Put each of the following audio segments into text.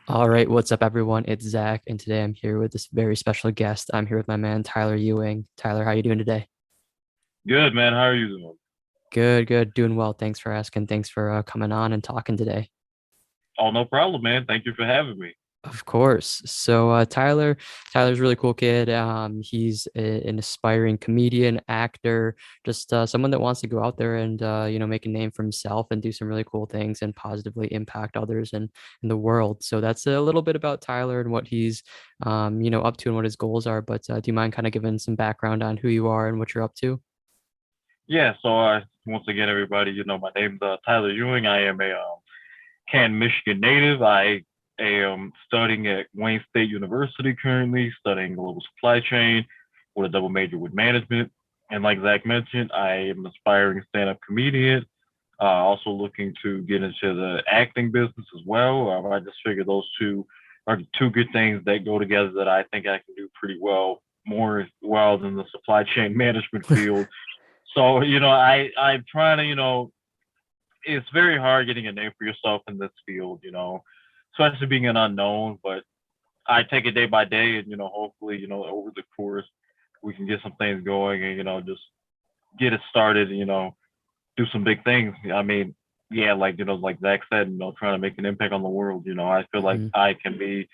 All right, what's up, everyone? It's Zach, and today I'm here with this very special guest. I'm here with my man Tyler Ewing. Tyler, how you doing today? Good, man. How are you doing? Good, good, doing well. Thanks for asking. Thanks for coming on and talking today. Oh, no problem, man. Thank you for having me. Of course. So Tyler's a really cool kid. He's an aspiring comedian, actor, just someone that wants to go out there and make a name for himself and do some really cool things and positively impact others in the world. So that's a little bit about Tyler and what he's up to and what his goals are. But do you mind kind of giving some background on who you are and what you're up to? Yeah, so once again, everybody, my name's Tyler Ewing. I am a Canton, Michigan native. I am studying at Wayne State University currently, studying global supply chain with a double major with management. And like Zach mentioned, I am an aspiring stand-up comedian. Also looking to get into the acting business as well. I just figured those two are two good things that go together that I think I can do pretty well, more well than the supply chain management field. So, I'm trying to, it's very hard getting a name for yourself in this field, especially being an unknown, but I take it day by day and, hopefully, over the course we can get some things going and, just get it started, do some big things. I mean, yeah, like, like Zach said, trying to make an impact on the world, I feel like Mhm. I can be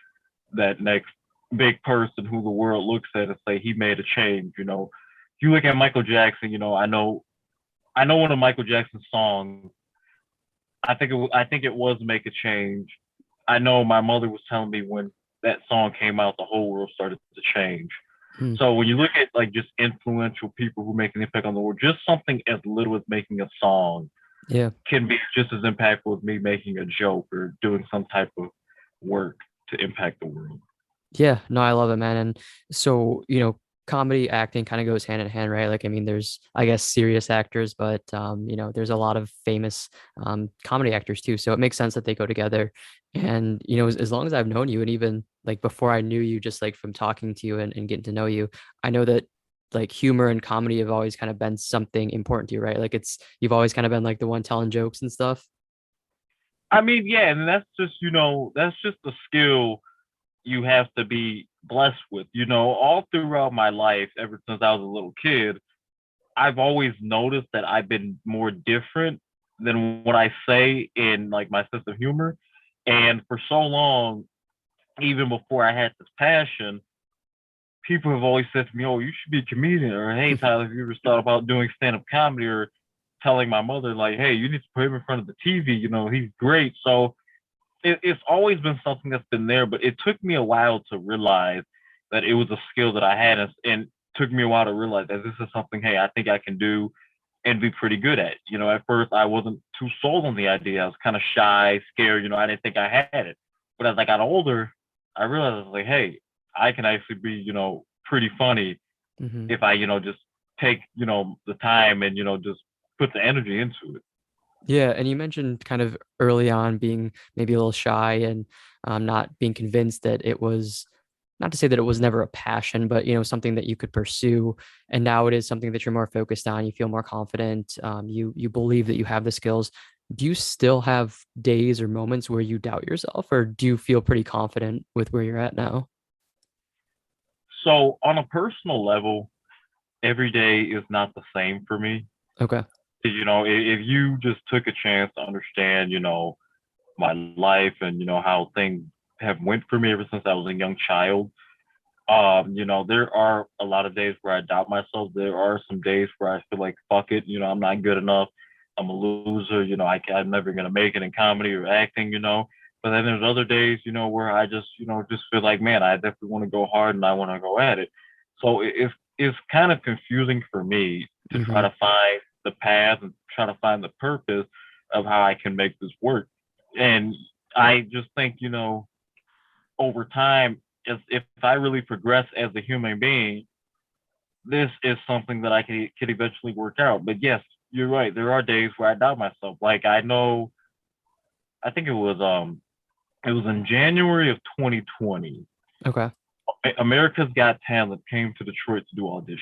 that next big person who the world looks at and say he made a change, If you look at Michael Jackson, I know one of Michael Jackson's songs. I think it was "Make a Change." I know my mother was telling me when that song came out, the whole world started to change. Mhm. So when you look at like just influential people who make an impact on the world, just something as little as making a song Yeah. can be just as impactful as me making a joke or doing some type of work to impact the world. Yeah, no, I love it, man. And so, comedy acting kind of goes hand in hand, right? Like, I mean, there's, I guess, serious actors, but there's a lot of famous comedy actors too. So it makes sense that they go together. And, as long as I've known you, and even like before I knew you, just like from talking to you and getting to know you, I know that like humor and comedy have always kind of been something important to you, right? Like you've always kind of been like the one telling jokes and stuff. I mean, yeah, and that's just a skill you have to be blessed with. All throughout my life, ever since I was a little kid, I've always noticed that I've been more different than what I say in like my sense of humor. And for so long, even before I had this passion, people have always said to me, "Oh, you should be a comedian," or "Hey, Tyler, have you ever thought about doing stand-up comedy?" Or telling my mother, like, "Hey, you need to put him in front of the TV. He's great." So it's always been something that's been there, but it took me a while to realize that it was a skill that I had, and took me a while to realize that this is something, hey, I think I can do and be pretty good at. At first I wasn't too sold on the idea. I was kind of shy, scared. I didn't think I had it. But as I got older, I realized I was like, hey, I can actually be, pretty funny Hmm. if I, just take, the time and, just put the energy into it. Yeah, and you mentioned kind of early on being maybe a little shy and not being convinced that it was not to say that it was never a passion, but something that you could pursue. And now it is something that you're more focused on. You feel more confident. You believe that you have the skills. Do you still have days or moments where you doubt yourself, or do you feel pretty confident with where you're at now? So on a personal level, every day is not the same for me. Okay. If you just took a chance to understand, my life and how things have went for me ever since I was a young child. There are a lot of days where I doubt myself. There are some days where I feel like fuck it, I'm not good enough. I'm a loser. I'm never gonna make it in comedy or acting. But then there's other days, where I just feel like, man, I definitely want to go hard and I want to go at it. So it's kind of confusing for me to try Hmm. to find the path and try to find the purpose of how I can make this work. And I just think, over time, if I really progress as a human being, this is something that I could eventually work out. But yes, you're right. There are days where I doubt myself. Like I know, I think it was in January of 2020. Okay. America's Got Talent came to Detroit to do auditions.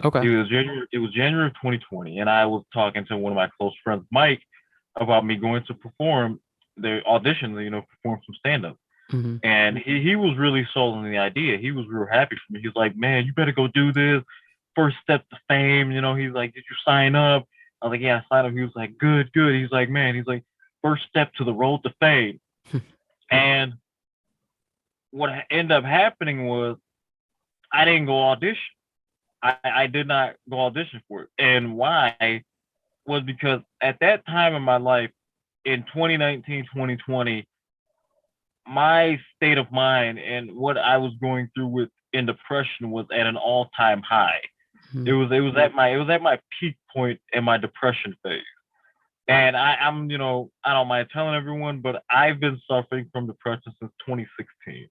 Okay. It was January of 2020, and I was talking to one of my close friends, Mike, about me going to perform the audition, perform some stand up. Hmm. And he was really sold on the idea. He was real happy for me. He's like, man, you better go do this. First step to fame. He's like, did you sign up? I was like, yeah, I signed up. He was like, good, good. He's like, man, he's like, first step to the road to fame. And what ended up happening was I didn't go audition. I did not go audition for it. And why was because at that time in my life, in 2019, 2020, my state of mind and what I was going through with in depression was at an all-time high. It was at my peak point in my depression phase. And I don't mind telling everyone, but I've been suffering from depression since 2016.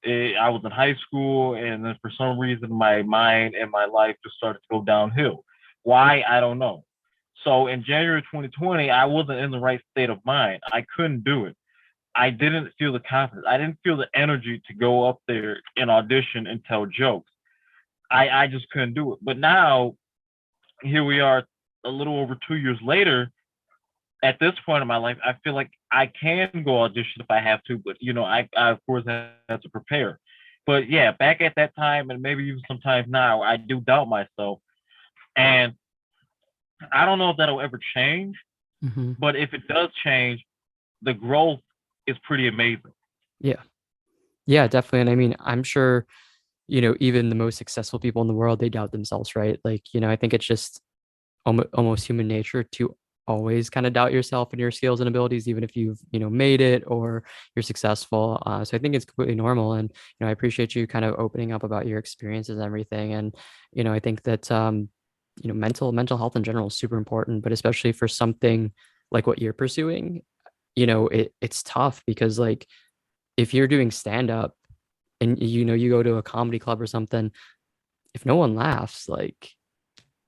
I was in high school, and then for some reason, my mind and my life just started to go downhill. Why? I don't know. So in January 2020, I wasn't in the right state of mind. I couldn't do it. I didn't feel the confidence. I didn't feel the energy to go up there and audition and tell jokes. I just couldn't do it. But now, here we are, a little over 2 years later. At this point in my life, I feel like I can go audition if I have to, but I of course have to prepare. But yeah, back at that time, and maybe even sometimes now, I do doubt myself, and I don't know if that'll ever change. Hmm. But if it does change, the growth is pretty amazing. Yeah. Yeah, definitely. And I mean, I'm sure, even the most successful people in the world, they doubt themselves, right? Like, I think it's just almost human nature to always kind of doubt yourself and your skills and abilities, even if you've, made it or you're successful. So I think it's completely normal. And, I appreciate you kind of opening up about your experiences and everything. And, I think that, mental health in general is super important, but especially for something like what you're pursuing, it's tough because like if you're doing stand up and you go to a comedy club or something, if no one laughs,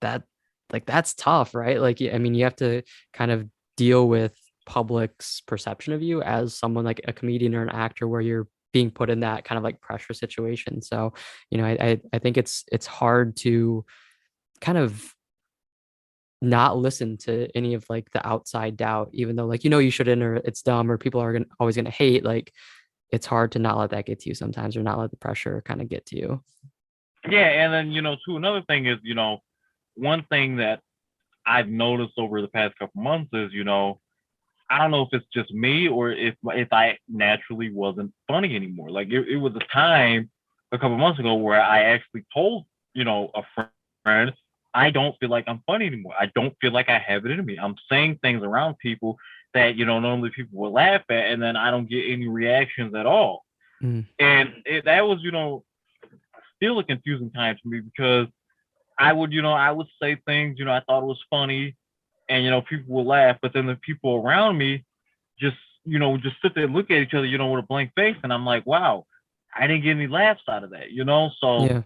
that that's tough, right? Like I mean, you have to kind of deal with public's perception of you as someone like a comedian or an actor where you're being put in that kind of like pressure situation. So, I think it's hard to kind of not listen to any of like the outside doubt, even though like you shouldn't or it's dumb or people are always gonna hate. Like it's hard to not let that get to you sometimes or not let the pressure kind of get to you. Yeah, and then too, another thing is one thing that I've noticed over the past couple months is I don't know if it's just me or if I naturally wasn't funny anymore. Like it was a time a couple months ago where I actually told a friend, I don't feel like I'm funny anymore. I don't feel like I have it in me. I'm saying things around people that normally people will laugh at, and then I don't get any reactions at all. Mm, And that was still a confusing time to me because I would say things I thought was funny, and people will laugh, but then the people around me just just sit there and look at each other with a blank face, and I'm like, wow, I didn't get any laughs out of that. So yeah.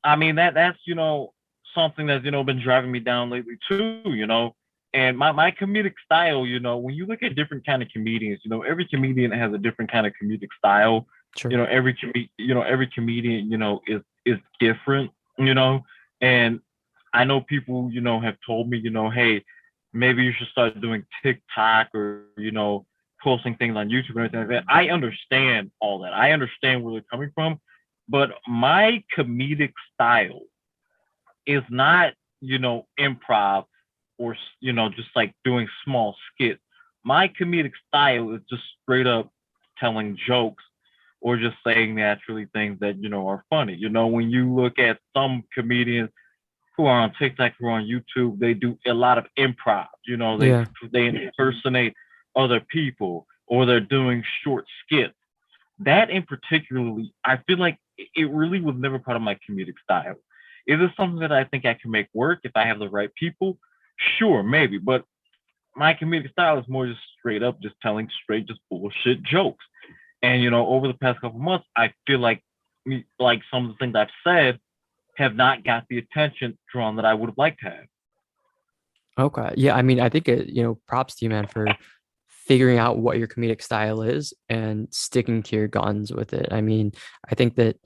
I mean that's something that's been driving me down lately too. And my comedic style, when you look at different kind of comedians, every comedian has a different kind of comedic style. Sure. Every comedian is different. you know and I know people have told me hey, maybe you should start doing TikTok or posting things on YouTube and everything like that. I understand all that. I understand where they're coming from, but my comedic style is not improv or just like doing small skits. My comedic style is just straight up telling jokes or just saying naturally things that are funny. When you look at some comedians who are on TikTok, who are on YouTube, they do a lot of improv. They Yeah. they impersonate other people or they're doing short skits. That in particularly, I feel like it really was never part of my comedic style. Is this something that I think I can make work if I have the right people? Sure, maybe, but my comedic style is more just straight up, just telling straight, just bullshit jokes. And over the past couple months, I feel like some of the things I've said have not got the attention drawn that I would have liked to have. Okay. Yeah. I mean, I think props to you, man, for figuring out what your comedic style is and sticking to your guns with it. I mean, I think that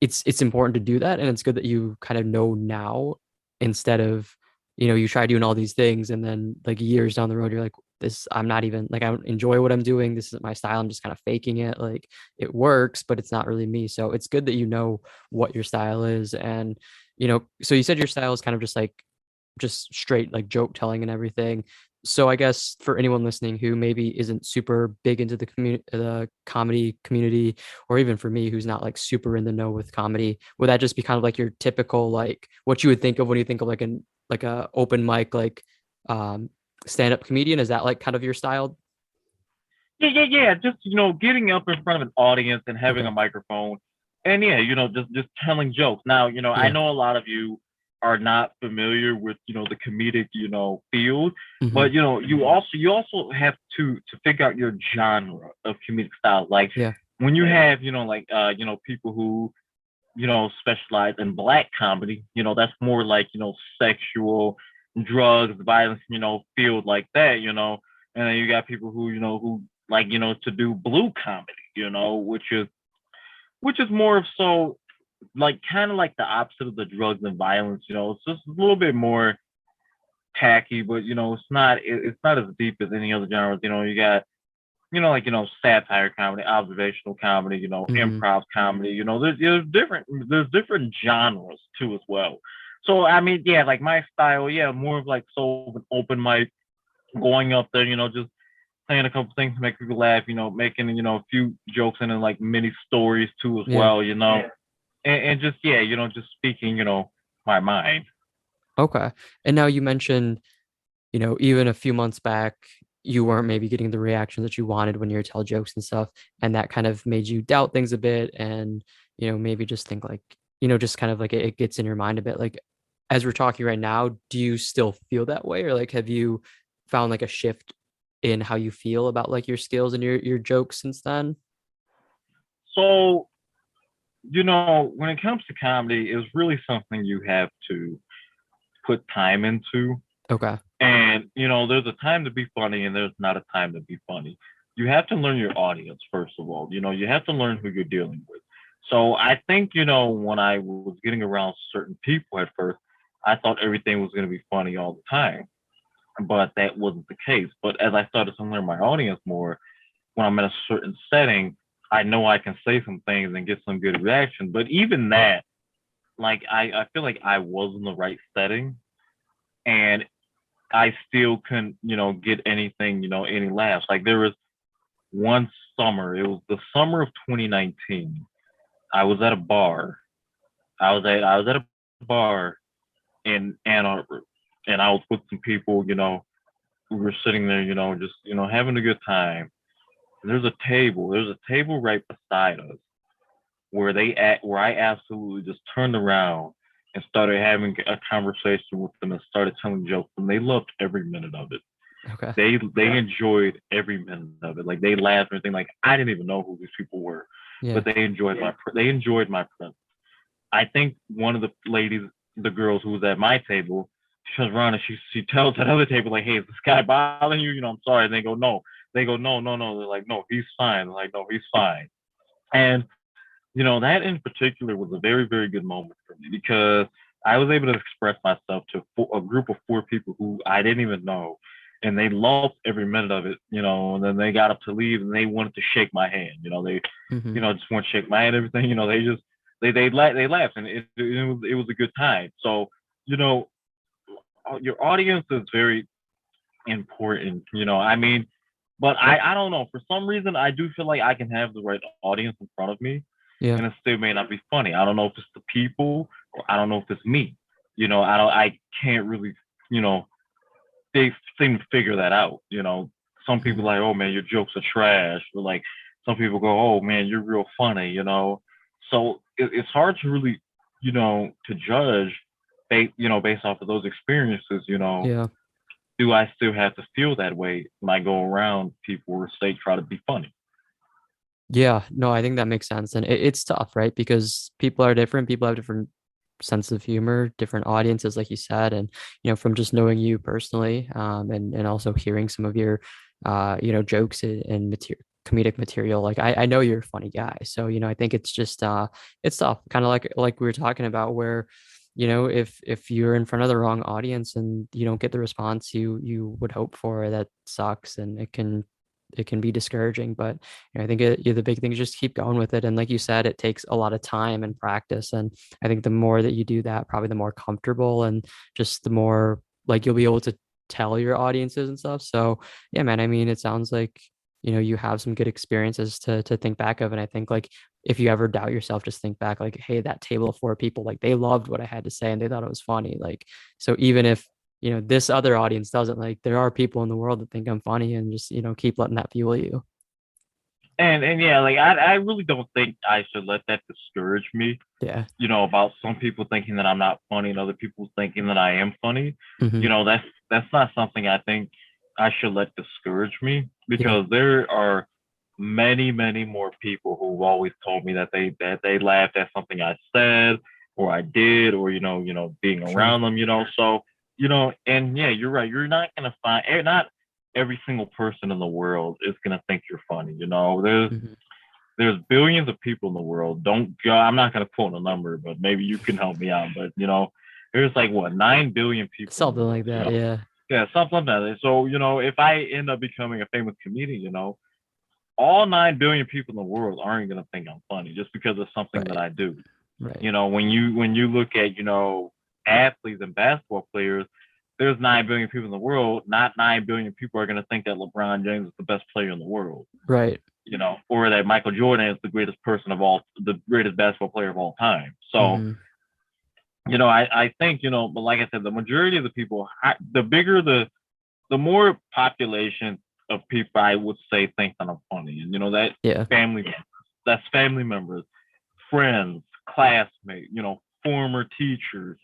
it's important to do that, and it's good that you kind of know now instead of you try doing all these things and then like years down the road you're like, I'm not even like, I don't enjoy what I'm doing. This isn't my style. I'm just kind of faking it. Like it works, but it's not really me. So it's good that you know what your style is. And, so you said your style is kind of just like just straight like joke telling and everything. So I guess for anyone listening who maybe isn't super big into the comedy community, or even for me who's not like super in the know with comedy, would that just be kind of like your typical like what you would think of when you think of like a open mic like um stand-up comedian? Is that like kind of your style? Yeah. Just getting up in front of an audience and having Okay. a microphone, and yeah, just telling jokes. Now, I Yeah. know a lot of you are not familiar with the comedic field, Hmm. but you also have to figure out your genre of comedic style. Like Yeah. when you have like people who specialize in black comedy, that's more like sexual, drugs, violence, field like that, and then you got people who like to do blue comedy, which is more of so like kind of like the opposite of the drugs and violence. It's just a little bit more tacky, but it's not as deep as any other genres. You got like satire comedy, observational comedy, Hmm. improv comedy. There's different genres too as well. So I mean, yeah, like my style, yeah, more of like so of an open mic, going up there, just saying a couple things to make people laugh, making a few jokes and then like mini stories too as Yeah. well, and just yeah, just speaking, my mind. Okay. And now you mentioned, even a few months back, you weren't maybe getting the reaction that you wanted when you were tell jokes and stuff, and that kind of made you doubt things a bit, and maybe just think like, just kind of like it gets in your mind a bit. Like as we're talking right now, do you still feel that way, or like have you found like a shift in how you feel about like your skills and your jokes since then? So when it comes to comedy, it's really something you have to put time into. Okay. And, there's a time to be funny and there's not a time to be funny. You have to learn your audience, first of all. You have to learn who you're dealing with. So I think, when I was getting around certain people at first, I thought everything was going to be funny all the time. But that wasn't the case. But as I started to learn my audience more, when I'm in a certain setting, I know I can say some things and get some good reaction. But even that, like, I feel like I was in the right setting. And I still couldn't, get anything, any laughs. Like there was one summer, it was the summer of 2019. I was at a bar. I was at a bar in Ann Arbor, and I was with some people. We were sitting there, just having a good time. And there's a table. There's a table right beside us where I absolutely just turned around and started having a conversation with them and started telling jokes, and they loved every minute of it. Okay. They enjoyed every minute of it. Like they laughed and everything. Like I didn't even know who these people were, Yeah. but they enjoyed my presence. I think one of the ladies, the girls who was at my table, she turns around and she tells that other table like, "Hey, is this guy bothering you? I'm sorry." And they go, "No." They go, "No, no, no." They're like, "No, he's fine." They're like, "No, he's fine." And that in particular was a very, very good moment for me because I was able to express myself to a group of four people who I didn't even know. And they loved every minute of it, and then they got up to leave and they wanted to shake my hand. They, Hmm. just want to shake my hand, and everything. They laughed and it was a good time. So, you know, your audience is very important. I mean, but I don't know. For some reason, I do feel like I can have the right audience in front of me, Yeah. and it still may not be funny. I don't know if it's the people or I don't know if it's me. I can't really, you know, they seem to figure that out. Some people Hmm. are like, oh man, your jokes are trash. Or like some people go, oh man, you're real funny. So it's hard to really, to judge based off of those experiences. Yeah. Do I still have to feel that way when I go around people or say try to be funny? Yeah, no, I think that makes sense. And it's tough, right? Because people are different. People have different sense of humor, different audiences, like you said. And, from just knowing you personally, and also hearing some of your, jokes and comedic material, like I know you're a funny guy. So, I think it's just, it's tough, kind of like we were talking about where, if you're in front of the wrong audience and you don't get the response you would hope for, that sucks, and it can be discouraging. But I think the big thing is just keep going with it. And like you said, it takes a lot of time and practice. And I think the more that you do that, probably the more comfortable and just the more like you'll be able to tell your audiences and stuff. So yeah, man, I mean, it sounds like you have some good experiences to think back of. And I think like if you ever doubt yourself, just think back like, hey, that table of four people, like they loved what I had to say and they thought it was funny. Like, so even if this other audience doesn't, like there are people in the world that think I'm funny, and just keep letting that fuel you. And yeah, like I really don't think I should let that discourage me. Yeah. About some people thinking that I'm not funny and other people thinking that I am funny. Hmm. That's not something I think I should let discourage me, Yeah. because there are many, many more people who've always told me that they laughed at something I said or I did, or being Sure. around them. So and yeah, you're right. You're not gonna find not every single person in the world is gonna think you're funny. Hmm. There's billions of people in the world. Don't go, I'm not going to quote a number, but maybe you can help me out. But there's like what 9 billion people in the Something world. like that. Yeah. Yeah, something like that. So if I end up becoming a famous comedian, all 9 billion people in the world aren't going to think I'm funny just because of something that Right. I do. Right. When you look at athletes and basketball players, there's 9 billion people in the world. Not 9 billion people are going to think that LeBron James is the best player in the world, Right. or that Michael Jordan is the greatest basketball player of all time. So, Hmm. I think, but like I said, the majority of the people, the more population of people I would say think that I'm funny. And, Yeah. family, that's family members, friends, classmates, former teachers,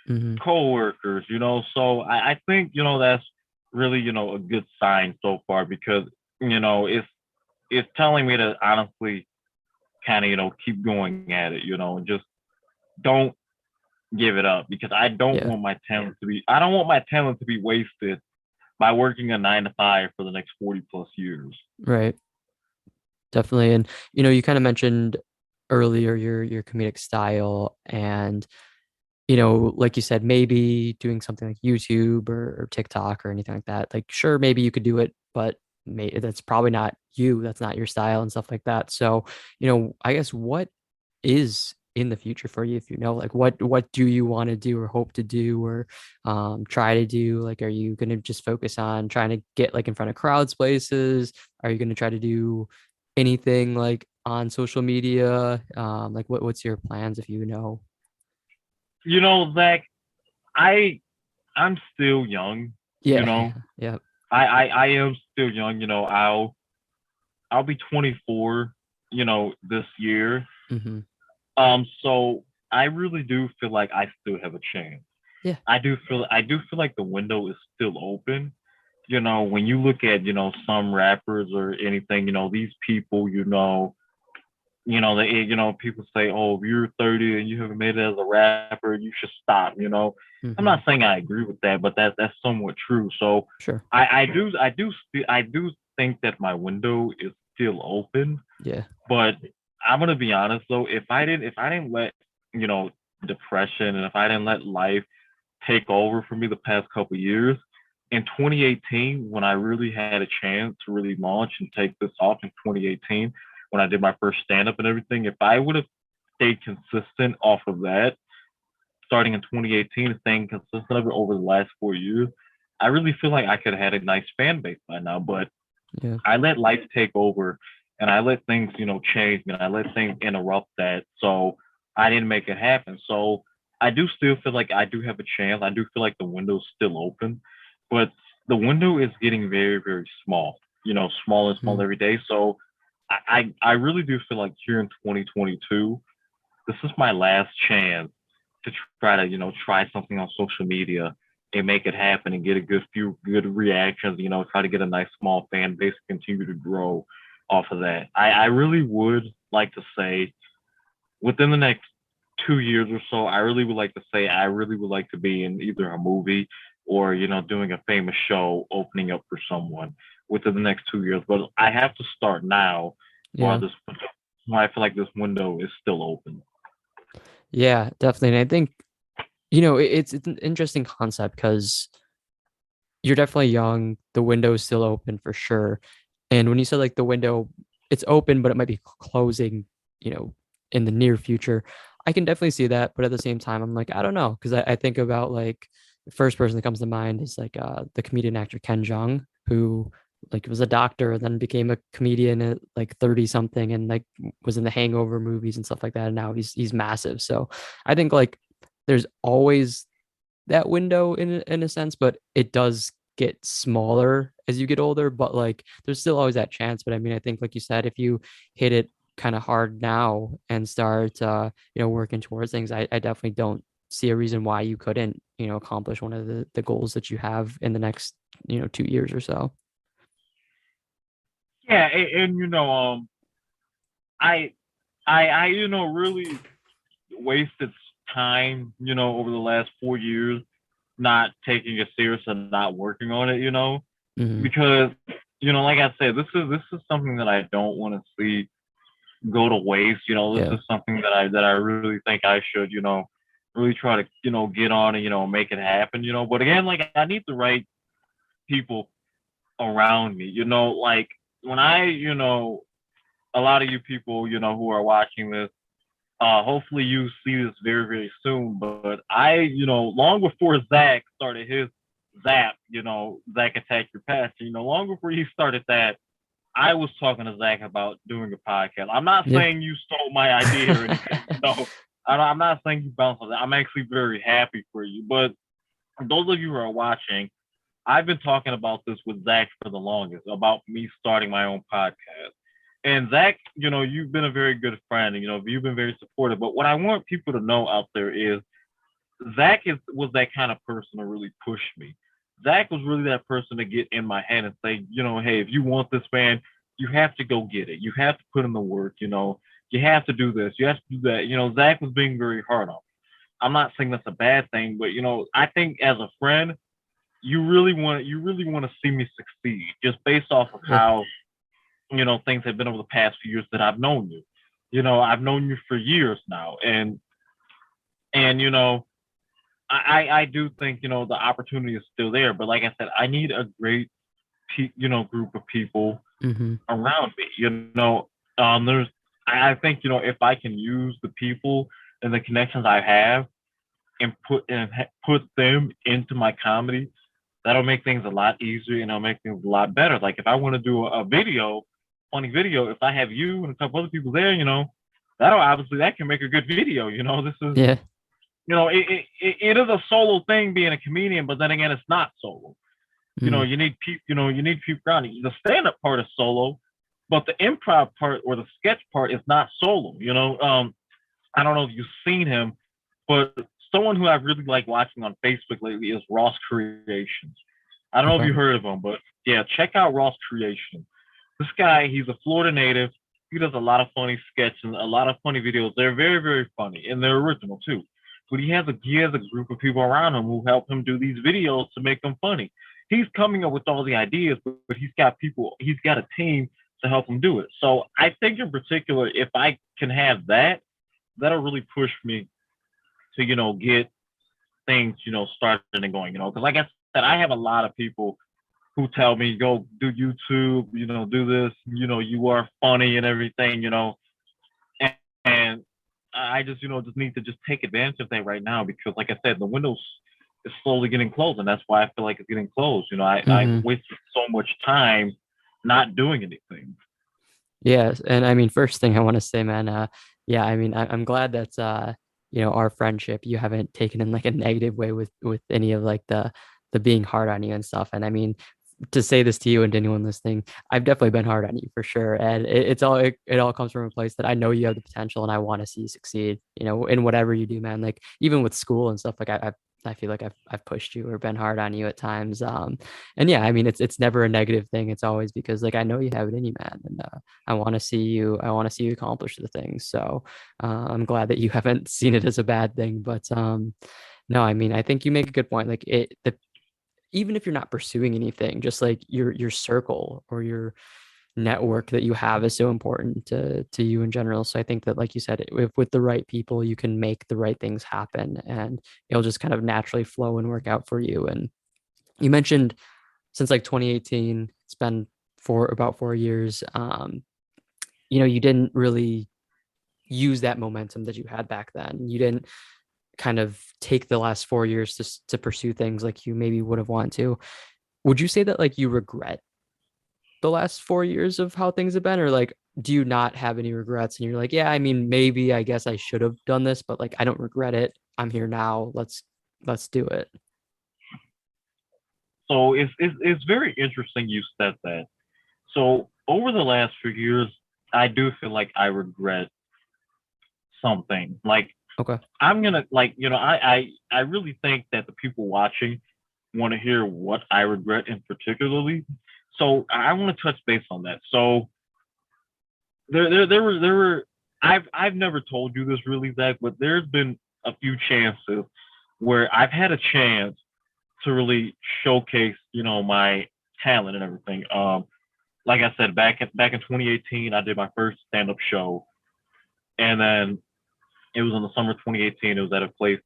Hmm. coworkers, so I think, that's really, a good sign so far, because, it's telling me to honestly kind of keep going at it, and just don't give it up, because Yeah. I don't want my talent to be wasted by working a 9 to 5 for the next 40 plus years. Right. Definitely. And you kind of mentioned earlier your comedic style, and like you said, maybe doing something like YouTube or TikTok or anything like that. Like, sure, maybe you could do it, but that's probably not you. That's not your style and stuff like that. So, I guess what is in the future for you, if like what do you want to do or hope to do or try to do? Like, are you going to just focus on trying to get like in front of crowds places? Are you going to try to do anything like on social media? Like what's your plans, if you know? Zach, I I'm still young. You Yeah. know, Yeah. I am still young. I'll be 24. This year. Hmm. So I really do feel like I still have a chance. Yeah. I do feel like the window is still open. When you look at some rappers or anything, these people, people say, oh, if you're 30 and you haven't made it as a rapper, you should stop. I'm Hmm. not saying I agree with that, but that's somewhat true. So Sure. I do think that my window is still open, Yeah. but I'm gonna be honest though, if I didn't let you know depression, and if I didn't let life take over for me the past couple of years, in 2018, when I really had a chance to really launch and take this off in 2018, when I did my first stand up and everything, if I would have stayed consistent off of that, starting in 2018 and staying consistent of it over the last 4 years, I really feel like I could have had a nice fan base by now. But Yeah. I let life take over, and I let things, change me, and I let things interrupt that. So I didn't make it happen. So I do still feel like I do have a chance. I do feel like the window's still open, but the window is getting very, very small, smaller and Hmm. smaller every day. So I really do feel like here in 2022, this is my last chance to try to, try something on social media and make it happen and get a few good reactions, try to get a nice small fan base and continue to grow off of that. I really would like to say within the next 2 years or so, I really would like to say I really would like to be in either a movie or, doing a famous show opening up for someone within the next 2 years. But I have to start now while Yeah. this while I feel like this window is still open. Yeah, definitely. And I think it's an interesting concept because you're definitely young. The window is still open for sure. And when you said like the window, it's open, but it might be closing, you know, in the near future. I can definitely see that. But at the same time, I'm like, I don't know. Cause I think about like the first person that comes to mind is like the comedian actor Ken Jeong, who like was a doctor, then became a comedian at like 30 something and like was in the Hangover movies and stuff like that. And now he's massive. So I think like there's always that window in a sense, but it does get smaller as you get older. But like there's still always that chance. But I mean, I think like you said, if you hit it kind of hard now and start working towards things, I definitely don't see a reason why you couldn't, accomplish one of the goals that you have in the next, 2 years or so. Yeah, and I I really wasted time, over the last 4 years not taking it serious and not working on it, Hmm. because like I said, this is something that I don't want to see go to waste. This Yeah. is something that I really think I should, really try to, get on and, make it happen, But again, like I need the right people around me, like when a lot of you people, who are watching this, hopefully you see this very, very soon. But I, long before Zach started his ZAP, Zach Attack Your Passion, long before he started that, I was talking to Zach about doing a podcast. I'm not Yeah. saying you stole my idea or anything. No, I'm not saying you bounced on that. I'm actually very happy for you. But those of you who are watching, I've been talking about this with Zach for the longest about me starting my own podcast. And Zach, you've been a very good friend, and you've been very supportive. But what I want people to know out there is was that kind of person to really push me. Zach was really that person to get in my head and say, hey, if you want this, man, you have to go get it. You have to put in the work. You have to do this. You have to do that. Zach was being very hard on me. I'm not saying that's a bad thing, but I think as a friend, you really want to see me succeed just based off of Yeah. how things have been over the past few years that I've known you. I've known you for years now, and I do think the opportunity is still there. But like I said, I need a great group of people Hmm. around me. There's I think if I can use the people and the connections I have and put them into my comedy, that'll make things a lot easier and it'll make things a lot better. Like if I want to do a video, funny video, if I have you and a couple other people there, that can make a good video. This is Yeah. it is a solo thing being a comedian, but then again, it's not solo. Mm. You need people around you. The stand up part is solo, but the improv part or the sketch part is not solo. I don't know if you've seen him, but someone who I've really liked watching on Facebook lately is Ross Creations. I don't know if Okay. you heard of him, but yeah, check out Ross Creations. This guy, he's a Florida native. He does a lot of funny sketches, a lot of funny videos. They're very, very funny, and they're original too. But he has a group of people around him who help him do these videos to make them funny. He's coming up with all the ideas, but he's got a team to help him do it. So I think in particular, if I can have that, that'll really push me to get things started and going. Because like I said, I have a lot of people who tell me go do YouTube, do this, you are funny and everything, and, and I just just need to just take advantage of that right now because like I said, the windows is slowly getting closed, and that's why I feel like it's getting closed. I've Hmm. wasted so much time not doing anything. Yes, and I mean, first thing I want to say, man, yeah, I mean, I'm glad that our friendship, you haven't taken in like a negative way with any of like the being hard on you and stuff. And I mean, to say this to you and to anyone listening, I've definitely been hard on you for sure. And it all comes from a place that I know you have the potential and I want to see you succeed, in whatever you do, man. Like even with school and stuff, like I feel like I've pushed you or been hard on you at times. And yeah, I mean, it's never a negative thing. It's always because like I know you have it in you, man. And I want to see you accomplish the things. So I'm glad that you haven't seen it as a bad thing. But no, I mean, I think you make a good point. Like even if you're not pursuing anything, just like your circle or network that you have is so important to you in general. So I think that, like you said, if with the right people, you can make the right things happen, and it'll just kind of naturally flow and work out for you. And you mentioned since like 2018, it's been for about 4 years. You didn't really use that momentum that you had back then. You didn't kind of take the last 4 years to pursue things like you maybe would have wanted to. Would you say that like you regret the last 4 years of how things have been, or like do you not have any regrets and you're like, yeah, I mean, maybe I guess I should have done this, but like I don't regret it. I'm here now. Let's do it. So it's very interesting you said that. So over the last few years, I do feel like I regret something. Like Okay. I'm gonna like I really think that the people watching want to hear what I regret in particularly. So I want to touch base on that. So there were I've never told you this really, Zach, but there's been a few chances where I've had a chance to really showcase, my talent and everything. Like I said, back in 2018, I did my first stand up show, and then it was in the summer of 2018. It was at a place.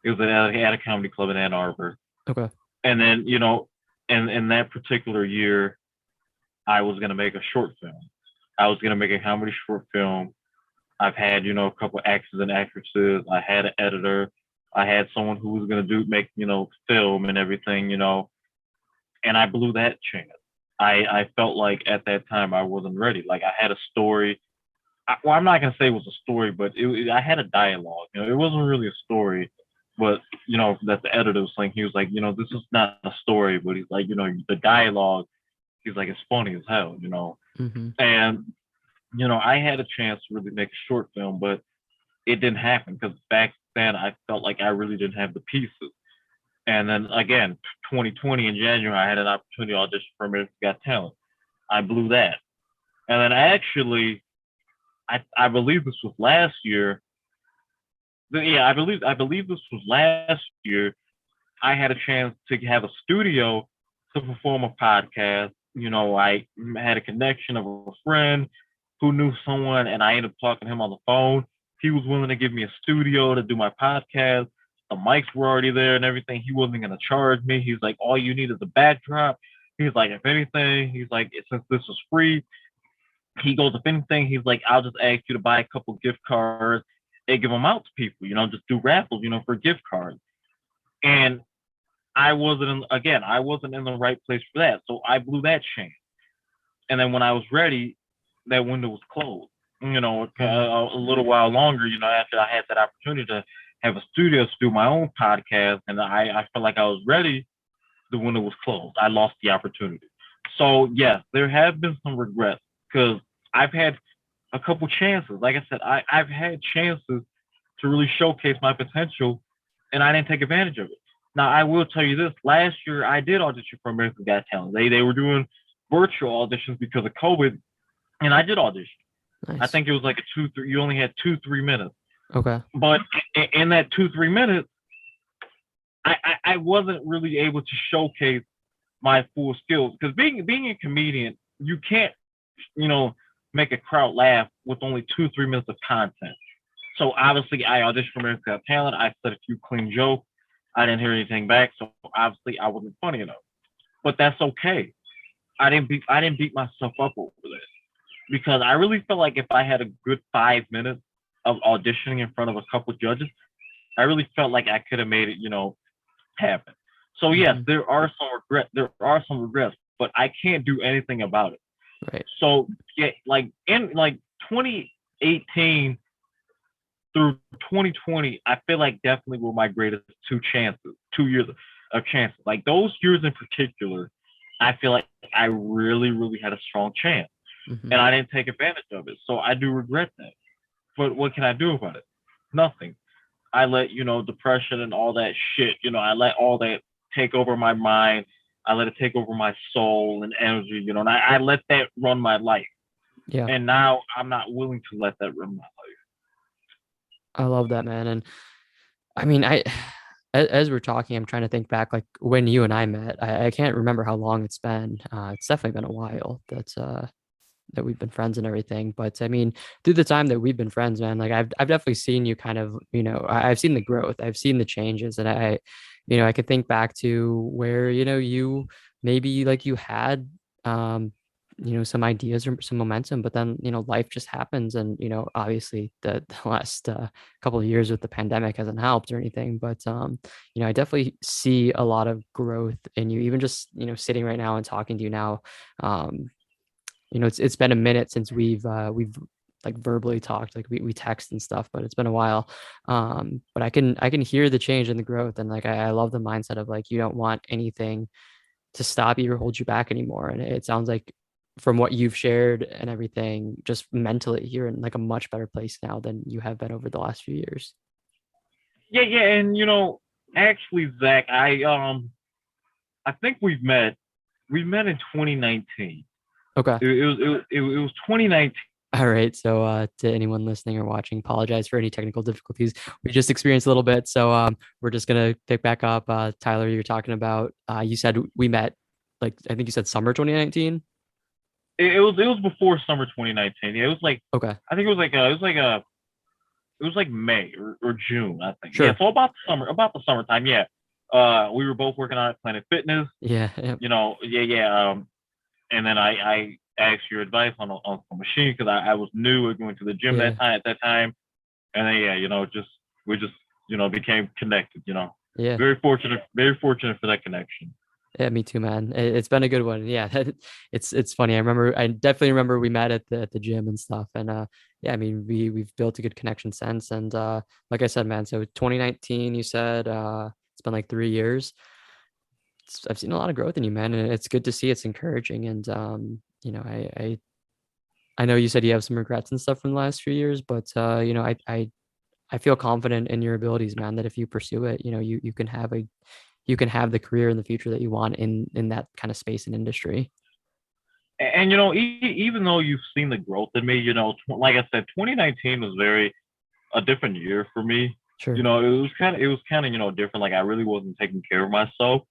It was at a comedy club in Ann Arbor, Okay. and then in that particular year, I was gonna make a short film. I was gonna make a comedy short film. I've had a couple actors and actresses. I had an editor. I had someone who was gonna make film and everything, and I blew that chance. I felt like at that time I wasn't ready. Like I had a story. Well, I'm not gonna say it was a story, but I had a dialogue. It wasn't really a story, but that the editor was saying. He was like, this is not a story, but he's like, the dialogue. He's like, it's funny as hell. Mm-hmm. And I had a chance to really make a short film, but it didn't happen because back then I felt like I really didn't have the pieces. And then again, 2020 in January, I had an opportunity to audition for America's Got Talent. I blew that. And then I believe this was last year. Yeah, I believe this was last year. I had a chance to have a studio to perform a podcast. I had a connection of a friend who knew someone, and I ended up talking to him on the phone. He was willing to give me a studio to do my podcast. The mics were already there and everything. He wasn't going to charge me. He's like, all you need is a backdrop. He's like, if anything, he's like, since this is free, he goes, if anything, he's like, I'll just ask you to buy a couple gift cards and give them out to people, just do raffles, for gift cards. And I wasn't in the right place for that. So I blew that chance. And then when I was ready, that window was closed. Mm-hmm. A little while longer, after I had that opportunity to have a studio to do my own podcast, and I felt like I was ready, the window was closed. I lost the opportunity. So yes, there have been some regrets because I've had a couple chances. Like I said, I've had chances to really showcase my potential, and I didn't take advantage of it. Now I will tell you this: last year I did audition for America's Got Talent. They were doing virtual auditions because of COVID, and I did audition. I Nice. think it was like a 2, 3. You only had 2, 3 minutes, Okay. but in that 2, 3 minutes, I wasn't really able to showcase my full skills because being a comedian, you can't you know make a crowd laugh with only 2, 3 minutes of content. So obviously, I auditioned for America's Got Talent. I said a few clean jokes. I didn't hear anything back, so obviously I wasn't funny enough. But that's okay. I didn't beat myself up over this because I really felt like if I had a good 5 minutes of auditioning in front of a couple of judges, I really felt like I could have made it, happen. So yes, Mm-hmm. there are some regrets. There are some regrets, but I can't do anything about it. Right. So yeah, like in like 2018 through 2020, I feel like definitely were my greatest 2 chances, 2 years of chances. Like those years in particular, I feel like I really, really had a strong chance, Mm-hmm. and I didn't take advantage of it. So I do regret that. But what can I do about it? Nothing. I let depression and all that shit. I let all that take over my mind. I let it take over my soul and energy. And I let that run my life. Yeah. And now I'm not willing to let that run my life. I love that, man. And I mean, as we're talking, I'm trying to think back like when you and I met. I can't remember how long it's been. It's definitely been a while. That's that we've been friends and everything. But I mean, through the time that we've been friends, man, like I've definitely seen you kind of, I've seen the growth, I've seen the changes, and I could think back to where, you maybe like you had some ideas or some momentum, but then, life just happens. And, obviously the last couple of years with the pandemic hasn't helped or anything, but I definitely see a lot of growth in you, even just, sitting right now and talking to you now. Um, it's been a minute since we've like verbally talked, like we text and stuff, but it's been a while. But I can hear the change and the growth, and like I love the mindset of like you don't want anything to stop you or hold you back anymore. And it sounds like from what you've shared and everything, just mentally, you're in like a much better place now than you have been over the last few years. Yeah, yeah, and actually, Zach, I think we met in 2019. Okay. It was 2019. All right. So to anyone listening or watching, apologize for any technical difficulties. We just experienced a little bit. So we're just gonna pick back up. Tyler, you're talking about you said we met like I think you said summer 2019. It was before summer 2019. Yeah, it was like Okay. I think it was like May or June, I think. Yeah, Sure. so about the summertime. Yeah, we were both working on Planet Fitness. Yeah. Yeah. Yeah, yeah. And then I asked your advice on the machine because I was new at going to the gym Yeah. at that time, and then yeah, just we just became connected. Yeah. Very fortunate for that connection. Yeah, me too, man. It's been a good one. Yeah, it's funny. I definitely remember we met at the gym and stuff. And yeah, I mean, we've built a good connection since. And like I said, man, so 2019, you said it's been like 3 years. I've seen a lot of growth in you, man, and it's good to see. It's encouraging. And I know you said you have some regrets and stuff from the last few years, but I feel confident in your abilities, man, that if you pursue it, you can have the career in the future that you want in that kind of space and industry. And even though you've seen the growth in me, like I said, 2019 was very a different year for me. Sure. It was kind of different. Like I really wasn't taking care of myself.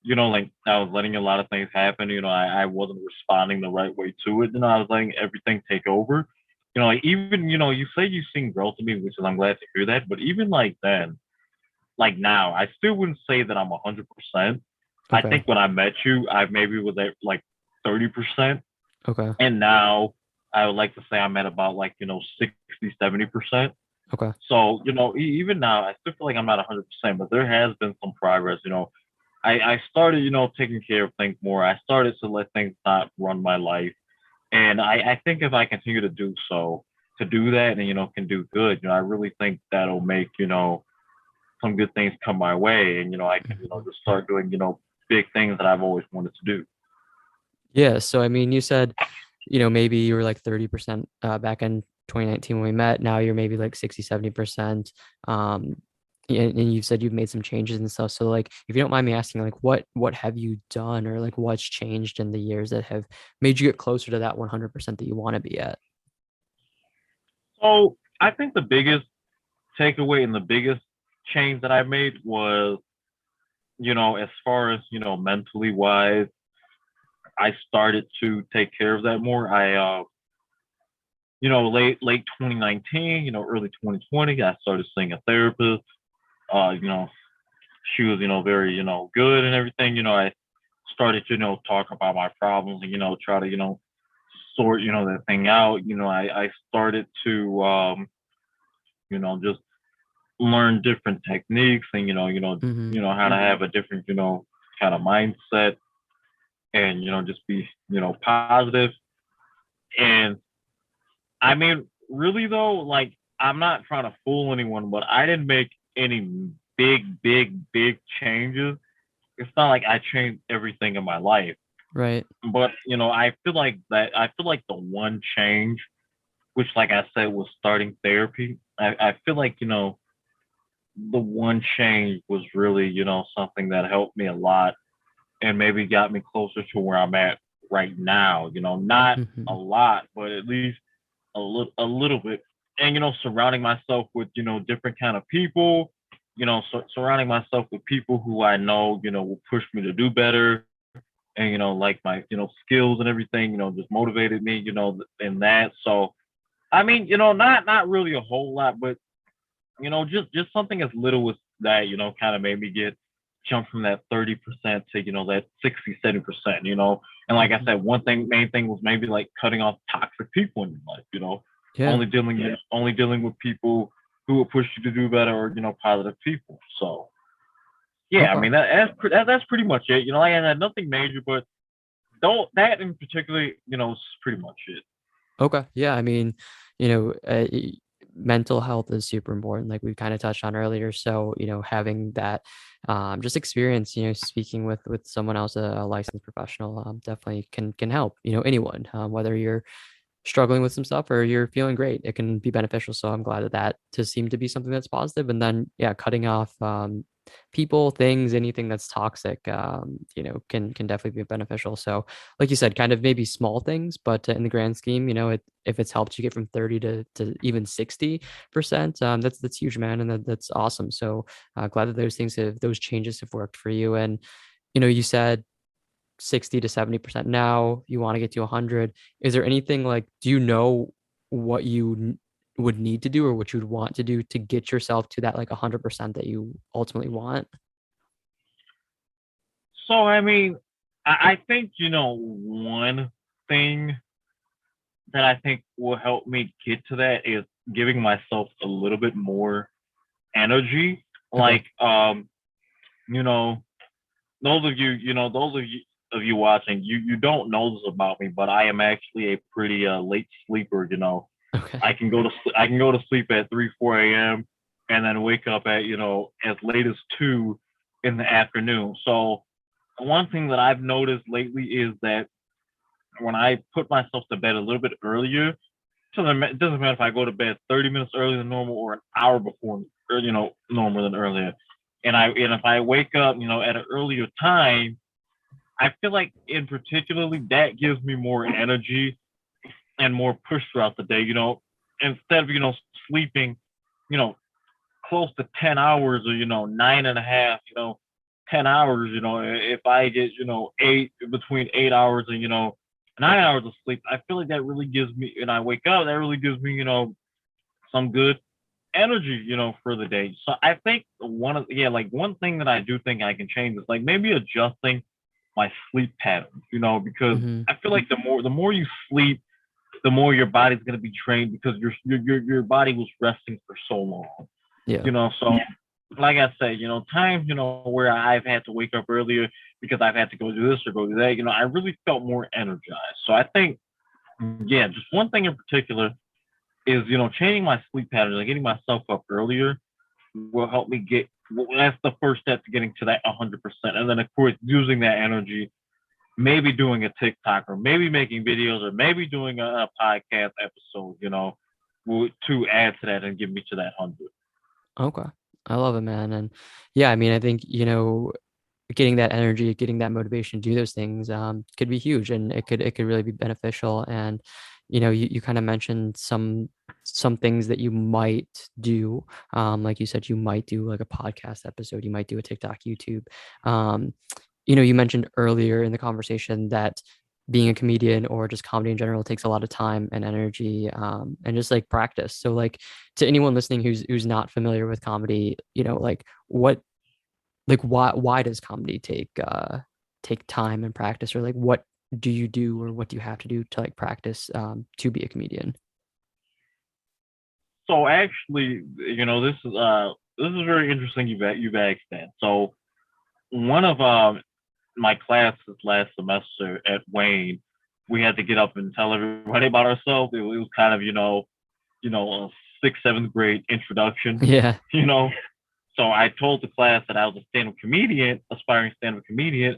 Like I was letting a lot of things happen. I wasn't responding the right way to it. I was letting everything take over. Like even you say you've seen growth in me, which is I'm glad to hear that. But even like then, like now, I still wouldn't say that I'm 100%. I Okay. think when I met you, I maybe was at like 30%. Okay. And now I would like to say I'm at about like, 60, 70%. Okay. So, even now, I still feel like I'm not 100%, but there has been some progress. I started, taking care of things more. I started to let things not run my life. And I think if I continue to do so, to do that and, can do good, I really think that'll make, some good things come my way. And, I can, Mhm. just start doing, big things that I've always wanted to do. Yeah. So, I mean, you said, maybe you were like 30% back in 2019 when we met. Now you're maybe like 60, 70%. Um, and you said you've made some changes and stuff. So, like, if you don't mind me asking, like, what have you done or like what's changed in the years that have made you get closer to that 100% that you want to be at? So I think the biggest takeaway and the biggest change that I made was, as far as, mentally wise, I started to take care of that more. Late 2019, early 2020, I started seeing a therapist. Uh, you know, she was, very, good and everything. I started to, talk about my problems and, try to, sort, that thing out. I started to, just learn different techniques and, Mm-hmm. how to have a different, kind of mindset and, just be, positive. And I mean, really though, like I'm not trying to fool anyone, but I didn't make any big changes. It's not like I changed everything in my life, Right. but I feel like the one change, which like I said was starting therapy. I feel like the one change was really something that helped me a lot and maybe got me closer to where I'm at right now. Not a Mm-hmm. lot, but at least a little bit. And surrounding myself with different kind of people. Surrounding myself with people who I know will push me to do better and like my skills and everything, just motivated me, in that. So I mean, not really a whole lot, but just something as little as that, kind of made me get jump from that 30% to that 60, 70%, And like I Mhm. said, main thing was maybe like cutting off toxic people in your life, Yeah. only dealing with people who will push you to do better, or positive people. So yeah, I Okay. mean that's pretty much it. Like I had nothing major, but don't that in particular, is pretty much it. Okay. Yeah. I mean, you know, mental health is super important, like we kind of touched on earlier. So, having that just experience, speaking with someone else, a licensed professional, definitely can help, anyone, whether you're struggling with some stuff or you're feeling great, it can be beneficial. So I'm glad that just seemed to be something that's positive. And then, yeah, cutting off people, things, anything that's toxic, can definitely be beneficial. So, like you said, kind of maybe small things, but in the grand scheme, if it's helped you get from 30 to even 60%, that's huge, man, and that's awesome. So glad that those changes have worked for you. And you said 60 to 70% now, you want to get to 100. Is there anything, like, do you know what you would need to do or what you'd want to do to get yourself to that like 100% that you ultimately want? So I mean, I think one thing that I think will help me get to that is giving myself a little bit more energy. Okay. Like, you know, those of you watching, you don't know this about me, but I am actually a pretty late sleeper. Okay. I can go to sleep at 3, 4 a.m. and then wake up at as late as 2 in the afternoon. So one thing that I've noticed lately is that when I put myself to bed a little bit earlier, it doesn't matter if I go to bed 30 minutes earlier than normal or an hour before, or, normal than earlier. And if I wake up, at an earlier time, I feel like in particularly that gives me more energy and more push throughout the day. Instead of sleeping, you know, close to 10 hours, or 9.5, 10 hours. If I get between 8 hours and 9 hours of sleep, I feel like that really gives me, and I wake up, that really gives me some good energy, for the day. So I think one thing that I do think I can change is like maybe adjusting my sleep patterns, because Hmm. I feel like the more you sleep, the more your body's going to be trained, because your body was resting for so long. Yeah. So like I said, times, where I've had to wake up earlier because I've had to go do this or go do that, I really felt more energized. So I think, yeah, just one thing in particular is, changing my sleep patterns and getting myself up earlier will help me get, well, that's the first step to getting to that 100%. And then, of course, using that energy, maybe doing a TikTok, or maybe making videos, or maybe doing a podcast episode, to add to that and get me to that 100. Okay. I love it, man. And yeah, I mean, I think, getting that energy, getting that motivation to do those things could be huge, and it could really be beneficial. And you kind of mentioned some things that you might do. Like you said, you might do like a podcast episode, you might do a TikTok, YouTube. Um, you mentioned earlier in the conversation that being a comedian or just comedy in general takes a lot of time and energy, and just like practice. So like, to anyone listening who's not familiar with comedy, like what, like why does comedy take time and practice, or like what do you do, or what do you have to do to like practice to be a comedian? So actually, this is very interesting. You've asked that. So one of my classes last semester at Wayne, we had to get up and tell everybody about ourselves. It was kind of a sixth, seventh grade introduction. Yeah. You know, so I told the class that I was a stand-up comedian, aspiring stand-up comedian,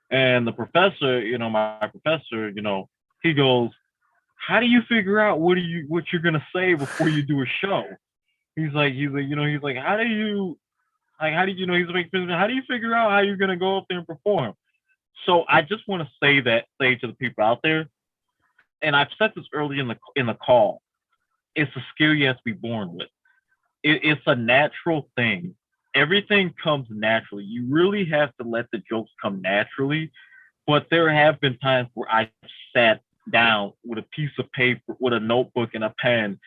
and the professor, my professor, he goes, "How do you figure out what you're gonna say before you do a show?" He's like, "How do you he's like, how do you figure out how you're gonna go up there and perform?" So I just want to say to the people out there, and I've said this early in the call, it's a skill you have to be born with. It's a natural thing. Everything comes naturally. You really have to let the jokes come naturally, But there have been times where I sat down with a piece of paper, with a notebook and a pen,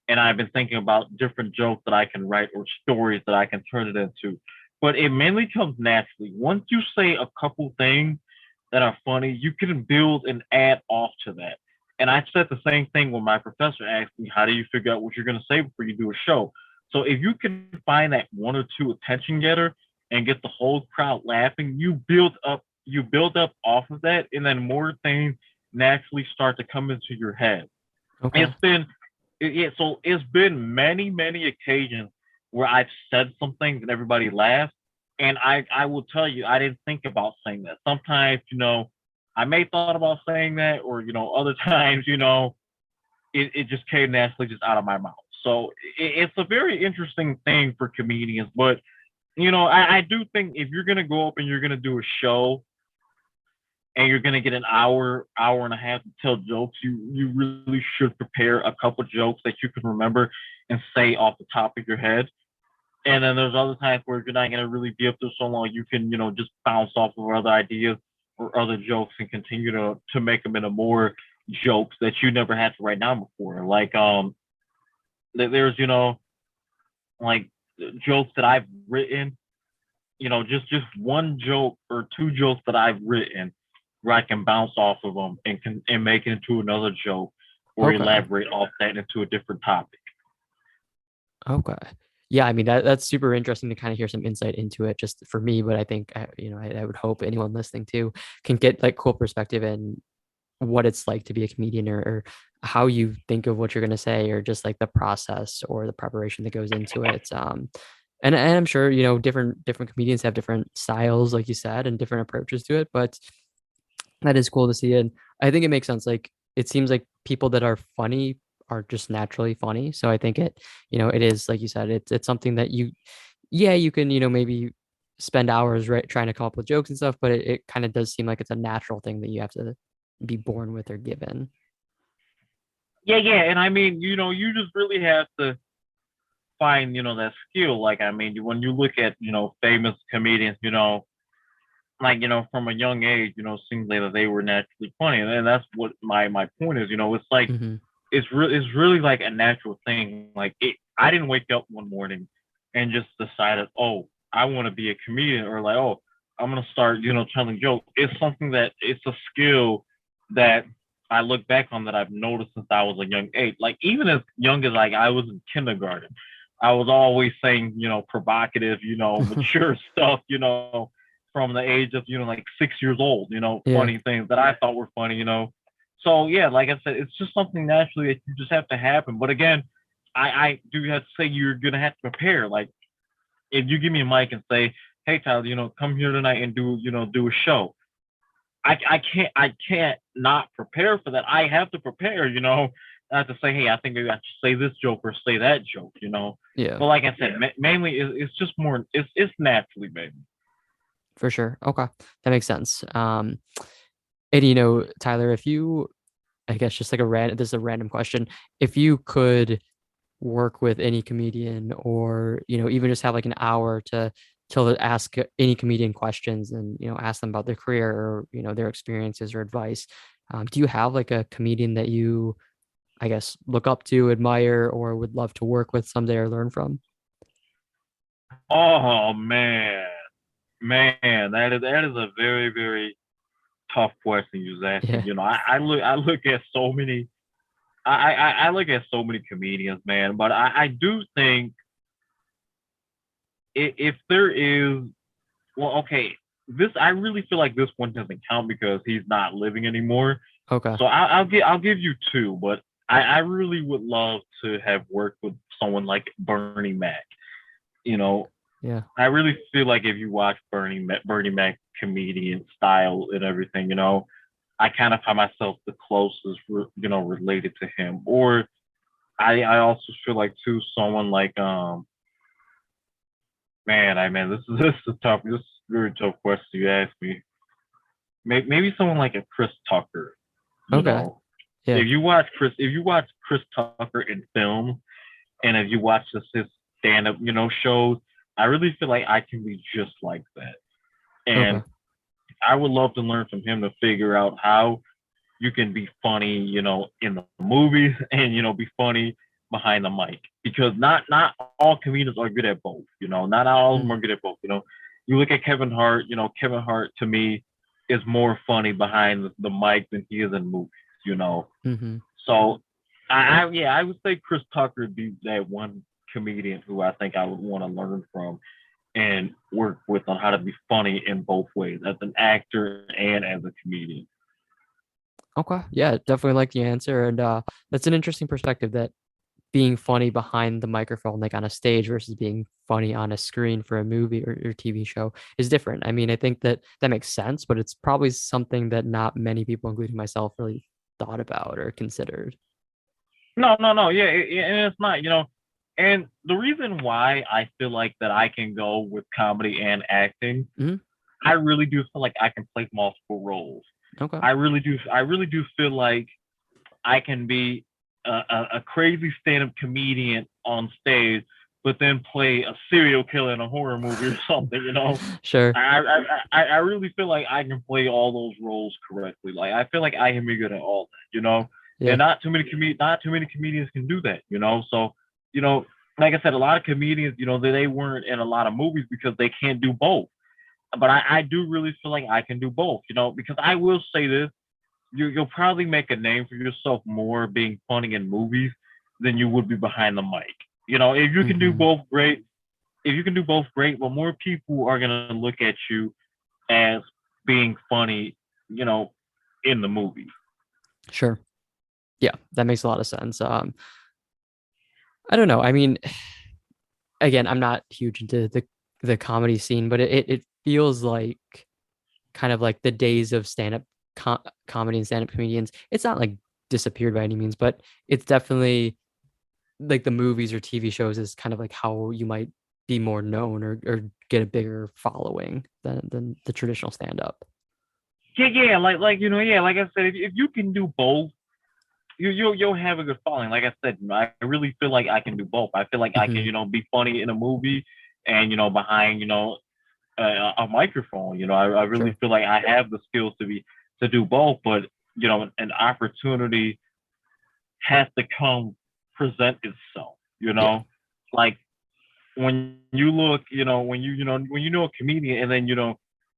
and I've been thinking about different jokes that I can write or stories that I can turn it into. But it mainly comes naturally. Once you say a couple things that are funny, you can build and add off to that. And I said the same thing when my professor asked me, how do you figure out what you're going to say before you do a show? So if you can find that one or two attention getter and get the whole crowd laughing, you build up off of that, and then more things naturally start to come into your head. Okay. It's been so it's been many occasions where I've said some things and everybody laughs, and I will tell you I didn't think about saying that. Sometimes I may thought about saying that, or other times it just came naturally just out of my mouth. So it's a very interesting thing for comedians, but I do think if you're gonna go up and you're gonna do a show and you're gonna get an hour and a half to tell jokes, you really should prepare a couple jokes that you can remember and say off the top of your head. And then there's other times where you're not gonna really be up there so long, you can just bounce off of other ideas or other jokes and continue to make them into more jokes that you never had to write down before. Like there's like jokes that I've written, just one joke or two jokes that I've written where I can bounce off of them and make it into another joke or Okay. elaborate off that into a different topic. Okay. Yeah, I mean that's super interesting to kind of hear some insight into it just for me, but I think I would hope anyone listening to can get like cool perspective and what it's like to be a comedian or how you think of what you're going to say or just like the process or the preparation that goes into it. And I'm sure, different comedians have different styles, like you said, and different approaches to it, but that is cool to see. And I think it makes sense. Like it seems like people that are funny are just naturally funny. So I think it is, like you said, it's something that yeah, you can, maybe spend hours right trying to come up with jokes and stuff, but it kind of does seem like it's a natural thing that you have to be born with or given. Yeah, and I mean, you just really have to find, that skill. Like, I mean, when you look at, famous comedians, like, from a young age, seems like that they were naturally funny. And that's what my point is, it's like, Hmm. it's really like a natural thing. Like I didn't wake up one morning and just decided, oh, I want to be a comedian, or like, oh, I'm gonna start, telling jokes. It's something that it's a skill that I look back on that I've noticed since I was a young age. Like even as young as like I was in kindergarten, I was always saying, provocative, mature stuff, from the age of, like 6 years old, Yeah, funny things that I thought were funny, so yeah, like I said, it's just something naturally that you just have to happen. But again, I do have to say you're gonna have to prepare. Like if you give me a mic and say, "Hey Tyler, come here tonight and do a show," I can't not prepare for that. I have to prepare. I have to say, "Hey, I think maybe I should say this joke or say that joke." yeah, But like I said, mainly it's just more it's naturally, baby. for sure. Okay, that makes sense. And Tyler, if you, I guess just like this is a random question. If you could work with any comedian or, even just have like an hour to ask any comedian questions and, ask them about their career or, their experiences or advice. Do you have like a comedian that you, I guess, look up to, admire, or would love to work with someday or learn from? Oh man, that is a very tough question you was asking. Yeah. I look at so many I look at so many comedians, man, but I do think if there is, well, okay, this I really feel like this one doesn't count because he's not living anymore. Okay. So I'll give you two, but I really would love to have worked with someone like Bernie Mac. You know, Yeah. I really feel like if you watch Bernie Mac comedian style and everything, I kind of find myself the closest, related to him. Or I also feel like too someone like man, this is a very tough question you asked me. Maybe someone like a Chris Tucker. You Okay. know, Yeah. if you watch Chris Tucker in film, and if you watch his stand up, shows, I really feel like I can be just like that. Okay. And I would love to learn from him to figure out how you can be funny, in the movies and be funny behind the mic because not all comedians are good at both. Not all of them Mm, are good at both. You look at Kevin Hart. Kevin Hart to me is more funny behind the mic than he is in movies. You know, mm-hmm. so yeah, I would say Chris Tucker would be that one comedian who I think I would want to learn from and work with on how to be funny in both ways as an actor and as a comedian. Okay. Yeah, definitely like the answer. And that's an interesting perspective that being funny behind the microphone, like on a stage versus being funny on a screen for a movie or TV show is different. I mean, I think that that makes sense, but it's probably something that not many people, including myself, really thought about or considered. No, no, no. Yeah, and it's not. And the reason why I feel like that I can go with comedy and acting, Hmm. I really do feel like I can play multiple roles. Okay. I really do. I really do feel like I can be a crazy stand-up comedian on stage, but then play a serial killer in a horror movie or something. Sure. I really feel like I can play all those roles correctly. Like I feel like I can be good at all that. And Yeah. not too many comedians can do that. So you know, like I said, a lot of comedians, they weren't in a lot of movies because they can't do both. But I do really feel like I can do both. Because I will say this, you'll probably make a name for yourself more being funny in movies than you would be behind the mic. If you can do Hmm. both, great. If you can do both, great. But more people are gonna look at you as being funny, you know, in the movie. Sure. Yeah, that makes a lot of sense. I don't know. I mean, again, I'm not huge into the comedy scene, but it feels like kind of like the days of stand-up comedy and stand-up comedians. It's not like disappeared by any means, but it's definitely like the movies or TV shows is kind of like how you might be more known or get a bigger following than the traditional stand-up. Yeah, yeah, yeah, like I said, if you can do both, you'll have a good following. Like I said, I really feel like I can do both. I feel like I can, Hmm. be funny in a movie and behind, a microphone. I really Sure. feel like I have the skills to do both, but an opportunity has to come present itself. Yeah. Like when you look, when you know a comedian and then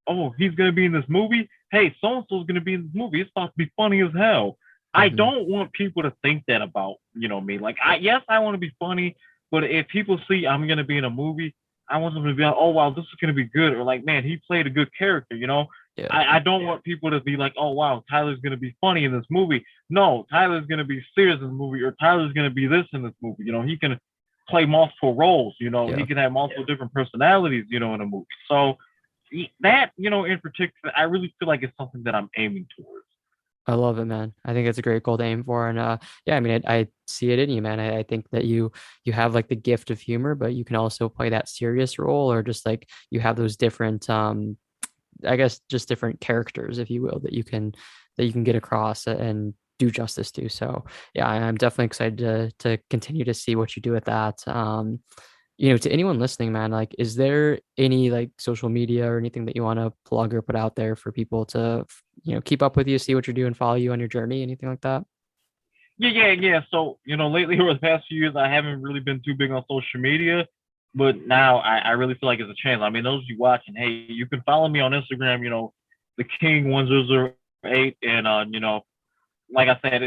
oh, he's gonna be in this movie. Hey, so and so's gonna be in this movie. It's supposed to be funny as hell. I Hmm. don't want people to think that about me. Like yes, I want to be funny, but if people see I'm gonna be in a movie, I want them to be like, oh wow, this is gonna be good, or like, man, he played a good character. Yeah. I don't want people to be like, oh wow, Tyler's gonna be funny in this movie. No, Tyler's gonna be serious in this movie, or Tyler's gonna be this in this movie. He can play multiple roles. He Yeah. can have multiple different personalities. In a movie. So that in particular, I really feel like it's something that I'm aiming towards. I love it, man. I think it's a great goal to aim for. And yeah, I mean, I see it in you, man. I think that you have like the gift of humor, but you can also play that serious role or just like you have those different I guess just different characters, if you will, that you can get across and do justice to. So yeah, I'm definitely excited to continue to see what you do with that. To anyone listening, man, like, is there any like social media or anything that you want to plug or put out there for people to, keep up with you, see what you're doing, follow you on your journey, anything like that? Yeah, yeah, yeah. So lately over the past few years, I haven't really been too big on social media, but now I really feel like it's a chance. I mean, those of you watching, hey, you can follow me on Instagram. The King 1008, and like I said,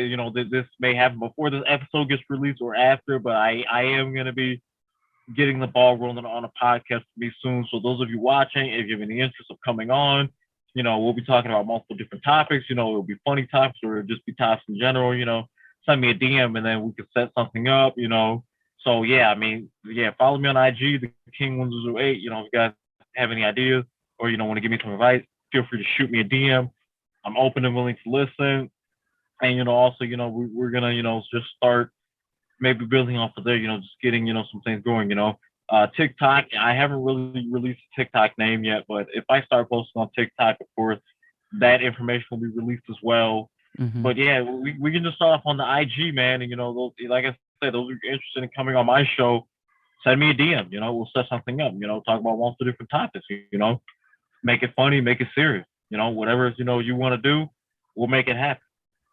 this may happen before this episode gets released or after, but I am gonna be getting the ball rolling on a podcast to me soon. So those of you watching, if you have any interest of coming on, we'll be talking about multiple different topics. It'll be funny topics or just be topics in general. Send me a DM and then we can set something up. So yeah, I mean, yeah, follow me on IG, the King 1008. If you guys have any ideas or want to give me some advice, feel free to shoot me a DM. I'm open and willing to listen. And also, we're gonna just start maybe building off of there, just getting, some things going, TikTok, I haven't really released a TikTok name yet, but if I start posting on TikTok, of course, that information will be released as well. Hmm. But yeah, we can just start off on the IG, man. And, those, like I said, those are interested in coming on my show, send me a DM, we'll set something up, talk about multiple different topics, make it funny, make it serious. whatever you want to do, we'll make it happen.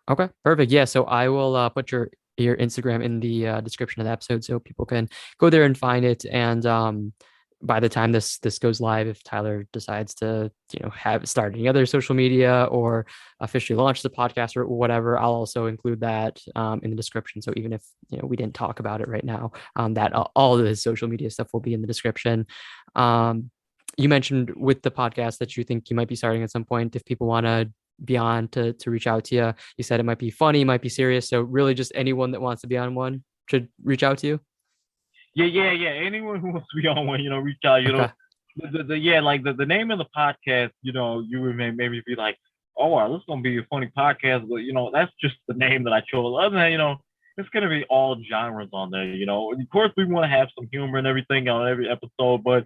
Okay, perfect. Yeah, so I will put your Instagram in the description of the episode so people can go there and find it. And by the time this goes live, if Tyler decides to have start any other social media or officially launch the podcast or whatever, I'll also include that in the description. So even if we didn't talk about it right now, that all of his social media stuff will be in the description. Um, you mentioned with the podcast that you think you might be starting at some point. If people want to be on to reach out to you, you said it might be funny, might be serious. So really, just anyone that wants to be on one should reach out to you. Yeah. Anyone who wants to be on one, reach out. Okay. Like the name of the podcast, you would maybe be like, oh, wow, this is gonna be a funny podcast, but that's just the name that I chose. Other than that, it's gonna be all genres on there. Of course, we want to have some humor and everything on every episode, but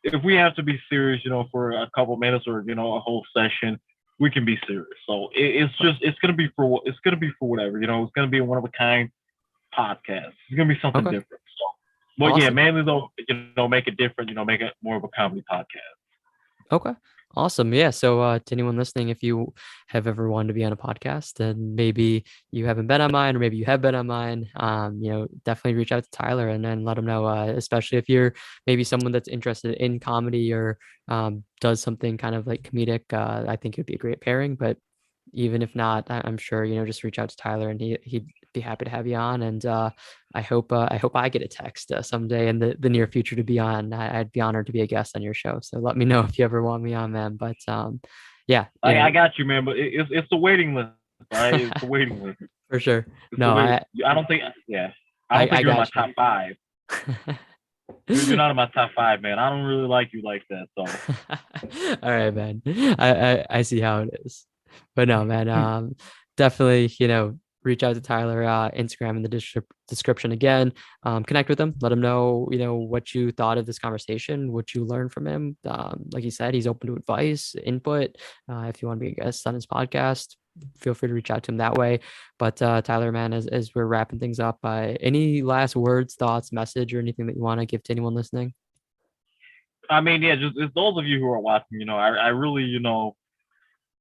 if we have to be serious, for a couple minutes or a whole session, we can be serious. So it's gonna be for whatever. It's gonna be a one of a kind podcast. It's gonna be something Okay. different. So, but yeah, Awesome. mainly though, make it different. Make it more of a comedy podcast. Okay. Awesome. Yeah. So to anyone listening, if you have ever wanted to be on a podcast and maybe you haven't been on mine or maybe you have been on mine, definitely reach out to Tyler and then let him know, especially if you're maybe someone that's interested in comedy or does something kind of like comedic. I think it would be a great pairing. But even if not, I'm sure, just reach out to Tyler and he'd be happy to have you on. And I hope I get a text someday in the near future to be on. I'd be honored to be a guest on your show. So let me know if you ever want me on, man. But yeah, I got you, man. But it's the waiting list, right? It's the waiting list. for sure. It's the No, waiting. I don't think. Yeah, I don't think I you're in my got you. top five. You're not in my top five, man. I don't really like you like that. So. All right, man. I see how it is. But no, man, definitely, reach out to Tyler, Instagram in the description again. Connect with him. Let him know, what you thought of this conversation, what you learned from him. Like he said, he's open to advice, input. If you want to be a guest on his podcast, feel free to reach out to him that way. But Tyler, man, as we're wrapping things up, any last words, thoughts, message, or anything that you want to give to anyone listening? I mean, yeah, just it's those of you who are watching. I really,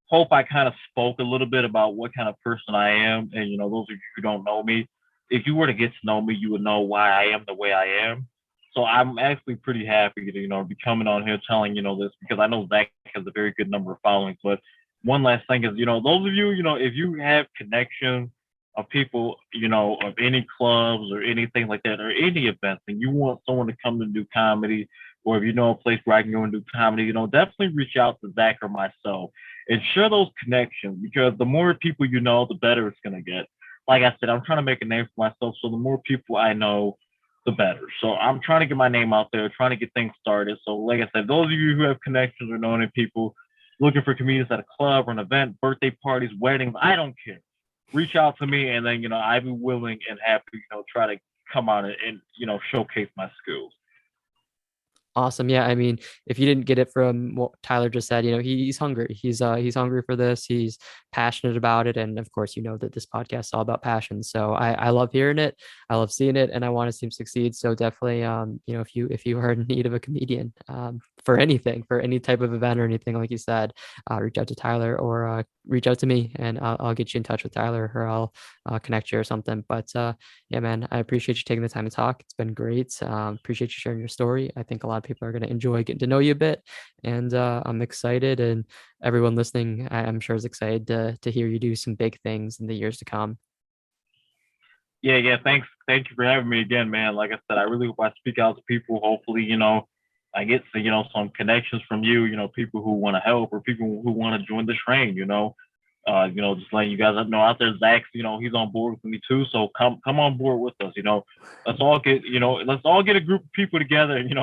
hope I kind of spoke a little bit about what kind of person I am. And, those of you who don't know me, if you were to get to know me, you would know why I am the way I am. So I'm actually pretty happy to, be coming on here telling, this because I know Zach has a very good number of followings. But one last thing is, those of you, if you have connections of people, of any clubs or anything like that, or any events, and you want someone to come and do comedy, or if you know a place where I can go and do comedy, definitely reach out to Zach or myself and share those connections because the more people you know, the better it's going to get. Like I said, I'm trying to make a name for myself. So the more people I know, the better. So I'm trying to get my name out there, trying to get things started. So like I said, those of you who have connections or know any people looking for comedians at a club or an event, birthday parties, weddings, I don't care. Reach out to me and then, I'd be willing and happy, try to come out and showcase my skills. Awesome. Yeah. I mean, if you didn't get it from what Tyler just said, he's hungry. He's hungry for this. He's passionate about it. And of course, that this podcast is all about passion. So I love hearing it. I love seeing it and I want to see him succeed. So definitely, if you are in need of a comedian, for anything, for any type of event or anything, like you said, reach out to Tyler or reach out to me and I'll get you in touch with Tyler or I'll connect you or something. But yeah, man, I appreciate you taking the time to talk. It's been great. Appreciate you sharing your story. I think a lot of people are going to enjoy getting to know you a bit. And I'm excited. And everyone listening, I'm sure is excited to hear you do some big things in the years to come. Yeah. Thank you for having me again, man. Like I said, I really hope I speak out to people. Hopefully, I get some connections from you, people who want to help or people who want to join the train, just letting you guys know out there, Zach's, he's on board with me too. So come on board with us, let's all get a group of people together and,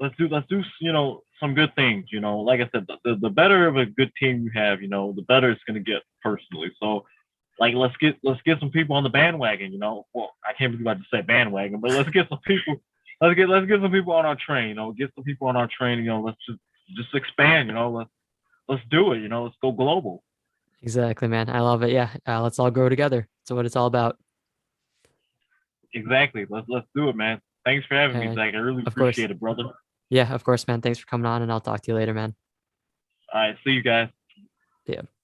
let's do, some good things, like I said, the better of a good team you have, the better it's going to get personally. So like, let's get some people on the bandwagon, well, I can't believe I just said bandwagon, but let's get some people, let's get some people on our train, get some people on our train, let's just expand, let's do it, let's go global. Exactly, man. I love it. Yeah. Let's all grow together. That's what it's all about. Exactly. Let's do it, man. Thanks for having me, And Zach. I really of course. appreciate it, brother. Yeah, of course, man. Thanks for coming on and I'll talk to you later, man. All right. See you guys. Yeah.